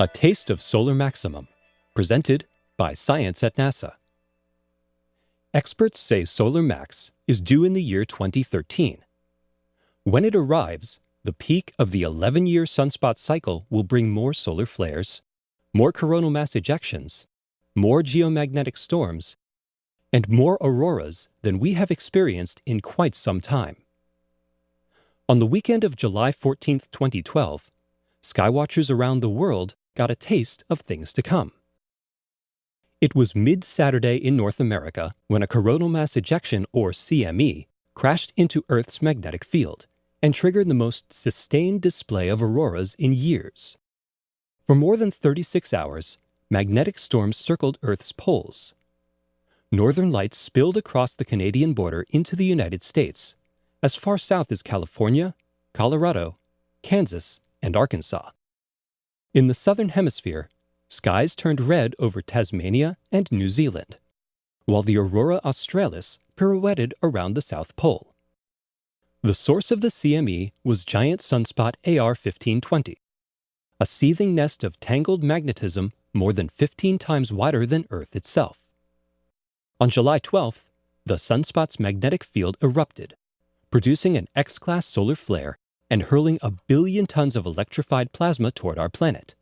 A Taste of Solar Maximum, presented by Science at NASA. Experts say Solar Max is due in the year 2013. When it arrives, the peak of the 11-year sunspot cycle will bring more solar flares, more coronal mass ejections, more geomagnetic storms, and more auroras than we have experienced in quite some time. On the weekend of July 14, 2012, skywatchers around the world got a taste of things to come. It was mid-Saturday in North America when a coronal mass ejection, or CME, crashed into Earth's magnetic field and triggered the most sustained display of auroras in years. For more than 36 hours, magnetic storms circled Earth's poles. Northern lights spilled across the Canadian border into the United States, as far south as California, Colorado, Kansas, and Arkansas. In the southern hemisphere, skies turned red over Tasmania and New Zealand, while the aurora australis pirouetted around the South Pole. The source of the CME was giant sunspot AR 1520, a seething nest of tangled magnetism more than 15 times wider than Earth itself. On July 12th, the sunspot's magnetic field erupted, producing an X-class solar flare and hurling 1 billion tons of electrified plasma toward our planet.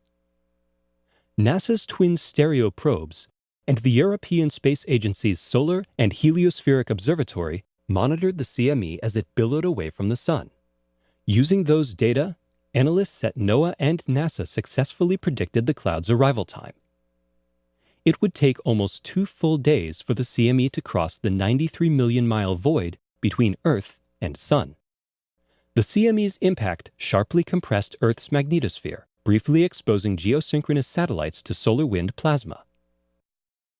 NASA's twin stereo probes and the European Space Agency's Solar and Heliospheric Observatory monitored the CME as it billowed away from the Sun. Using those data, analysts at NOAA and NASA successfully predicted the cloud's arrival time. It would take almost 2 full days for the CME to cross the 93 million-mile void between Earth and Sun. The CME's impact sharply compressed Earth's magnetosphere, briefly exposing geosynchronous satellites to solar wind plasma.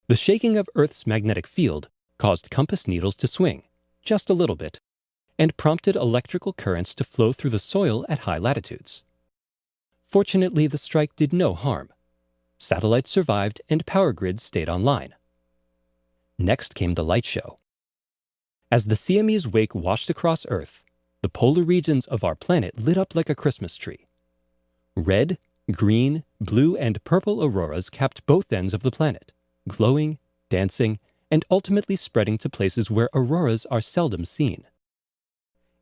The shaking of Earth's magnetic field caused compass needles to swing, just a little bit, and prompted electrical currents to flow through the soil at high latitudes. Fortunately, the strike did no harm. Satellites survived and power grids stayed online. Next came the light show. As the CME's wake washed across Earth, the polar regions of our planet lit up like a Christmas tree. Red, green, blue, and purple auroras capped both ends of the planet, glowing, dancing, and ultimately spreading to places where auroras are seldom seen.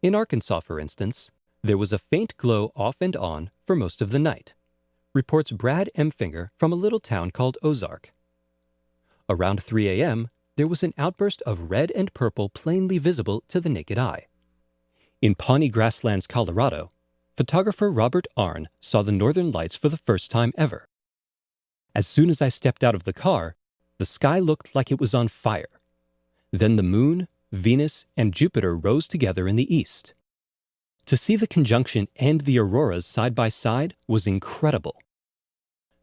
In Arkansas, for instance, there was a faint glow off and on for most of the night, reports Brad Emfinger from a little town called Ozark. Around 3 a.m., there was an outburst of red and purple plainly visible to the naked eye. In Pawnee Grasslands, Colorado, photographer Robert Arnn saw the northern lights for the first time ever. As soon as I stepped out of the car, the sky looked like it was on fire. Then the moon, Venus, and Jupiter rose together in the east. To see the conjunction and the auroras side by side was incredible.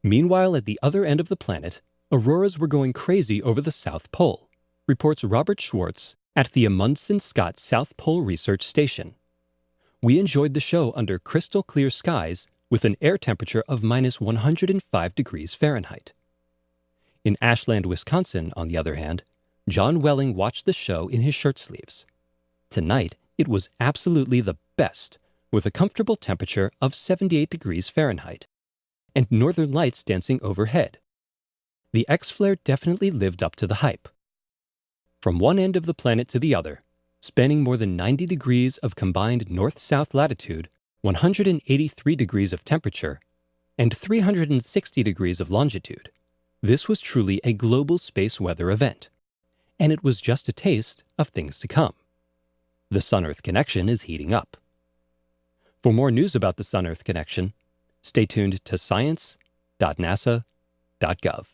Meanwhile, at the other end of the planet, auroras were going crazy over the South Pole, reports Robert Schwartz at the Amundsen Scott South Pole Research Station. We enjoyed the show under crystal clear skies with an air temperature of minus 105 degrees Fahrenheit. In Ashland, Wisconsin, on the other hand, John Welling watched the show in his shirt sleeves. Tonight, it was absolutely the best, with a comfortable temperature of 78 degrees Fahrenheit, and northern lights dancing overhead. The X-flare definitely lived up to the hype. From one end of the planet to the other, spanning more than 90 degrees of combined north-south latitude, 183 degrees of temperature, and 360 degrees of longitude, this was truly a global space weather event, and it was just a taste of things to come. The Sun-Earth connection is heating up. For more news about the Sun-Earth connection, stay tuned to science.nasa.gov.